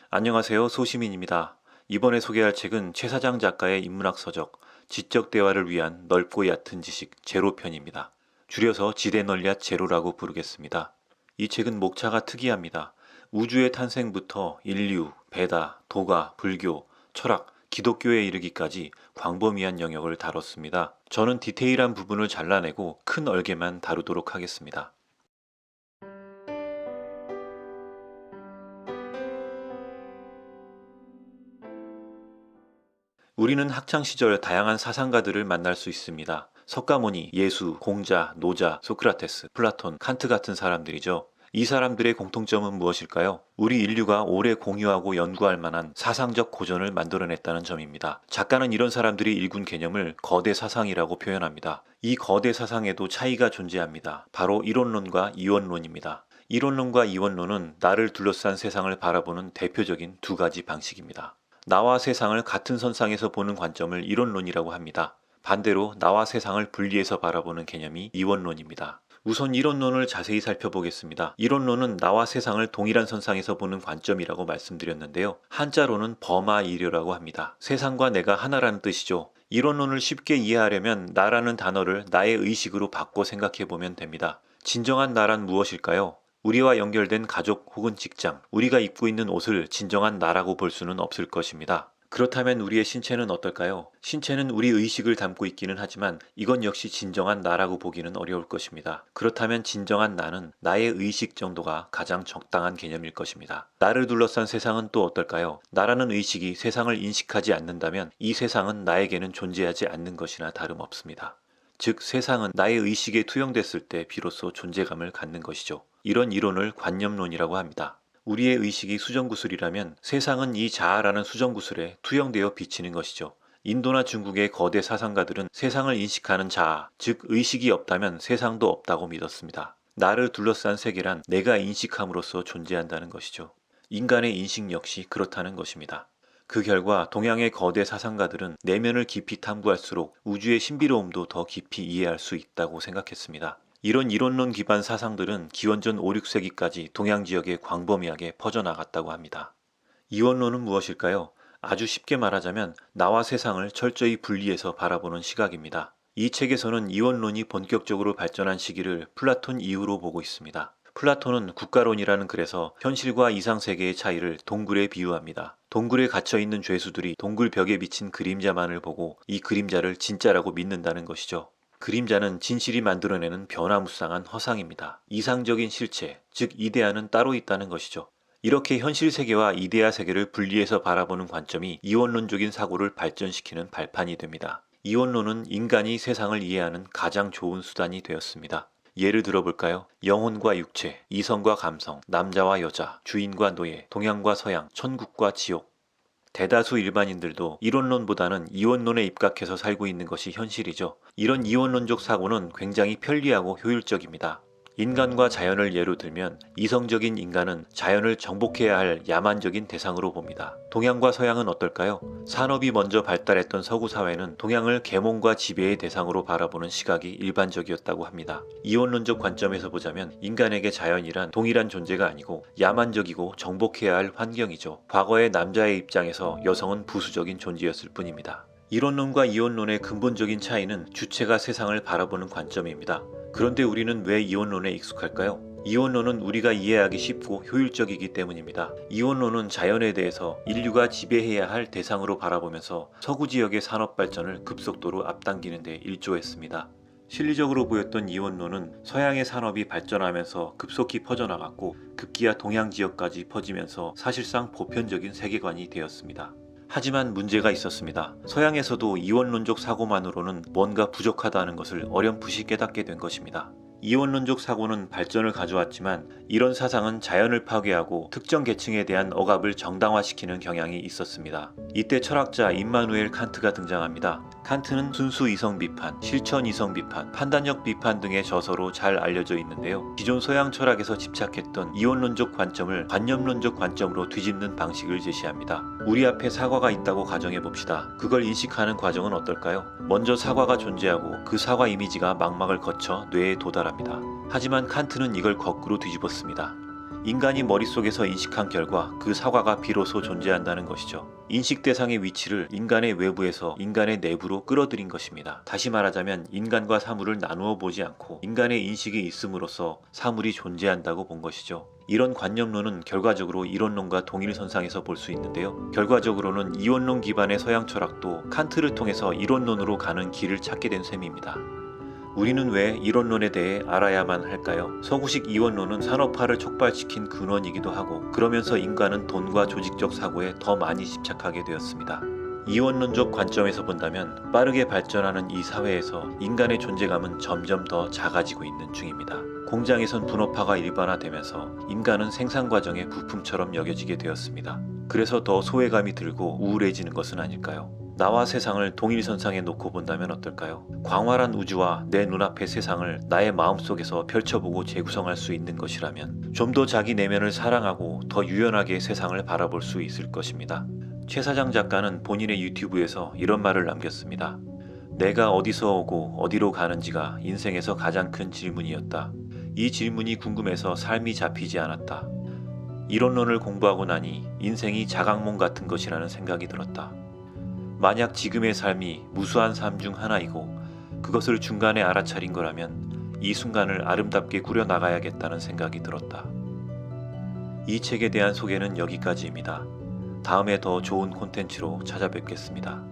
안녕하세요. 소시민입니다. 이번에 소개할 책은 최사장 작가의 인문학 서적, 지적 대화를 위한 넓고 얕은 지식 제로편입니다. 줄여서 지대널리앗 제로라고 부르겠습니다. 이 책은 목차가 특이합니다. 우주의 탄생부터 인류, 배다, 도가, 불교, 철학, 기독교에 이르기까지 광범위한 영역을 다뤘습니다. 저는 디테일한 부분을 잘라내고 큰 얼개만 다루도록 하겠습니다. 우리는 학창시절 다양한 사상가들을 만날 수 있습니다. 석가모니, 예수, 공자, 노자, 소크라테스, 플라톤, 칸트 같은 사람들이죠. 이 사람들의 공통점은 무엇일까요? 우리 인류가 오래 공유하고 연구할 만한 사상적 고전을 만들어냈다는 점입니다. 작가는 이런 사람들이 일군 개념을 거대 사상이라고 표현합니다. 이 거대 사상에도 차이가 존재합니다. 바로 이론론과 이원론입니다. 이론론과 이원론은 나를 둘러싼 세상을 바라보는 대표적인 두 가지 방식입니다. 나와 세상을 같은 선상에서 보는 관점을 이론론이라고 합니다. 반대로 나와 세상을 분리해서 바라보는 개념이 이원론입니다. 우선 이론론을 자세히 살펴보겠습니다. 이론론은 나와 세상을 동일한 선상에서 보는 관점이라고 말씀드렸는데요. 한자로는 범아이료라고 합니다. 세상과 내가 하나라는 뜻이죠. 이론론을 쉽게 이해하려면 나라는 단어를 나의 의식으로 바꿔 생각해보면 됩니다. 진정한 나란 무엇일까요? 우리와 연결된 가족 혹은 직장, 우리가 입고 있는 옷을 진정한 나라고 볼 수는 없을 것입니다. 그렇다면 우리의 신체는 어떨까요? 신체는 우리 의식을 담고 있기는 하지만 이건 역시 진정한 나라고 보기는 어려울 것입니다. 그렇다면 진정한 나는 나의 의식 정도가 가장 적당한 개념일 것입니다. 나를 둘러싼 세상은 또 어떨까요? 나라는 의식이 세상을 인식하지 않는다면 이 세상은 나에게는 존재하지 않는 것이나 다름없습니다. 즉 세상은 나의 의식에 투영됐을 때 비로소 존재감을 갖는 것이죠. 이런 이론을 관념론이라고 합니다. 우리의 의식이 수정구슬이라면 세상은 이 자아라는 수정구슬에 투영되어 비치는 것이죠. 인도나 중국의 거대 사상가들은 세상을 인식하는 자아, 즉 의식이 없다면 세상도 없다고 믿었습니다. 나를 둘러싼 세계란 내가 인식함으로써 존재한다는 것이죠. 인간의 인식 역시 그렇다는 것입니다. 그 결과 동양의 거대 사상가들은 내면을 깊이 탐구할수록 우주의 신비로움도 더 깊이 이해할 수 있다고 생각했습니다. 이런 이론론 기반 사상들은 기원전 5, 6세기까지 동양 지역에 광범위하게 퍼져나갔다고 합니다. 이원론은 무엇일까요? 아주 쉽게 말하자면 나와 세상을 철저히 분리해서 바라보는 시각입니다. 이 책에서는 이원론이 본격적으로 발전한 시기를 플라톤 이후로 보고 있습니다. 플라톤은 국가론이라는 글에서 현실과 이상세계의 차이를 동굴에 비유합니다. 동굴에 갇혀있는 죄수들이 동굴 벽에 비친 그림자만을 보고 이 그림자를 진짜라고 믿는다는 것이죠. 그림자는 진실이 만들어내는 변화무쌍한 허상입니다. 이상적인 실체, 즉 이데아는 따로 있다는 것이죠. 이렇게 현실 세계와 이데아 세계를 분리해서 바라보는 관점이 이원론적인 사고를 발전시키는 발판이 됩니다. 이원론은 인간이 세상을 이해하는 가장 좋은 수단이 되었습니다. 예를 들어볼까요? 영혼과 육체, 이성과 감성, 남자와 여자, 주인과 노예, 동양과 서양, 천국과 지옥. 대다수 일반인들도 이론론보다는 이원론에 입각해서 살고 있는 것이 현실이죠. 이런 이원론적 사고는 굉장히 편리하고 효율적입니다. 인간과 자연을 예로 들면 이성적인 인간은 자연을 정복해야 할 야만적인 대상으로 봅니다. 동양과 서양은 어떨까요? 산업이 먼저 발달했던 서구 사회는 동양을 계몽과 지배의 대상으로 바라보는 시각이 일반적이었다고 합니다. 이원론적 관점에서 보자면 인간에게 자연이란 동일한 존재가 아니고 야만적이고 정복해야 할 환경이죠. 과거의 남자의 입장에서 여성은 부수적인 존재였을 뿐입니다. 이론론과 이원론의 근본적인 차이는 주체가 세상을 바라보는 관점입니다. 그런데 우리는 왜 이원론에 익숙할까요? 이원론은 우리가 이해하기 쉽고 효율적이기 때문입니다. 이원론은 자연에 대해서 인류가 지배해야 할 대상으로 바라보면서 서구 지역의 산업 발전을 급속도로 앞당기는 데 일조했습니다. 실리적으로 보였던 이원론은 서양의 산업이 발전하면서 급속히 퍼져나갔고 급기야 동양 지역까지 퍼지면서 사실상 보편적인 세계관이 되었습니다. 하지만 문제가 있었습니다. 서양에서도 이원론적 사고만으로는 뭔가 부족하다는 것을 어렴풋이 깨닫게 된 것입니다. 이원론적 사고는 발전을 가져왔지만 이런 사상은 자연을 파괴하고 특정 계층에 대한 억압을 정당화시키는 경향이 있었습니다. 이때 철학자 임마누엘 칸트가 등장합니다. 칸트는 순수 이성 비판, 실천 이성 비판, 판단력 비판 등의 저서로 잘 알려져 있는데요. 기존 서양 철학에서 집착했던 이원론적 관점을 관념론적 관점으로 뒤집는 방식을 제시합니다. 우리 앞에 사과가 있다고 가정해 봅시다. 그걸 인식하는 과정은 어떨까요? 먼저 사과가 존재하고 그 사과 이미지가 망막을 거쳐 뇌에 도달합니다. 하지만 칸트는 이걸 거꾸로 뒤집었습니다. 인간이 머릿속에서 인식한 결과 그 사과가 비로소 존재한다는 것이죠. 인식 대상의 위치를 인간의 외부에서 인간의 내부로 끌어들인 것입니다. 다시 말하자면 인간과 사물을 나누어 보지 않고 인간의 인식이 있음으로써 사물이 존재한다고 본 것이죠. 이런 관념론은 결과적으로 이론론과 동일선상에서 볼 수 있는데요. 결과적으로는 이원론 기반의 서양 철학도 칸트를 통해서 이론론으로 가는 길을 찾게 된 셈입니다. 우리는 왜 이론론에 대해 알아야만 할까요? 서구식 이원론은 산업화를 촉발시킨 근원이기도 하고 그러면서 인간은 돈과 조직적 사고에 더 많이 집착하게 되었습니다. 이원론적 관점에서 본다면 빠르게 발전하는 이 사회에서 인간의 존재감은 점점 더 작아지고 있는 중입니다. 공장에선 분업화가 일반화되면서 인간은 생산 과정의 부품처럼 여겨지게 되었습니다. 그래서 더 소외감이 들고 우울해지는 것은 아닐까요? 나와 세상을 동일선상에 놓고 본다면 어떨까요? 광활한 우주와 내 눈앞의 세상을 나의 마음속에서 펼쳐보고 재구성할 수 있는 것이라면 좀 더 자기 내면을 사랑하고 더 유연하게 세상을 바라볼 수 있을 것입니다. 최사장 작가는 본인의 유튜브에서 이런 말을 남겼습니다. 내가 어디서 오고 어디로 가는지가 인생에서 가장 큰 질문이었다. 이 질문이 궁금해서 삶이 잡히지 않았다. 이론론을 공부하고 나니 인생이 자각몽 같은 것이라는 생각이 들었다. 만약 지금의 삶이 무수한 삶 중 하나이고 그것을 중간에 알아차린 거라면 이 순간을 아름답게 꾸려나가야겠다는 생각이 들었다. 이 책에 대한 소개는 여기까지입니다. 다음에 더 좋은 콘텐츠로 찾아뵙겠습니다.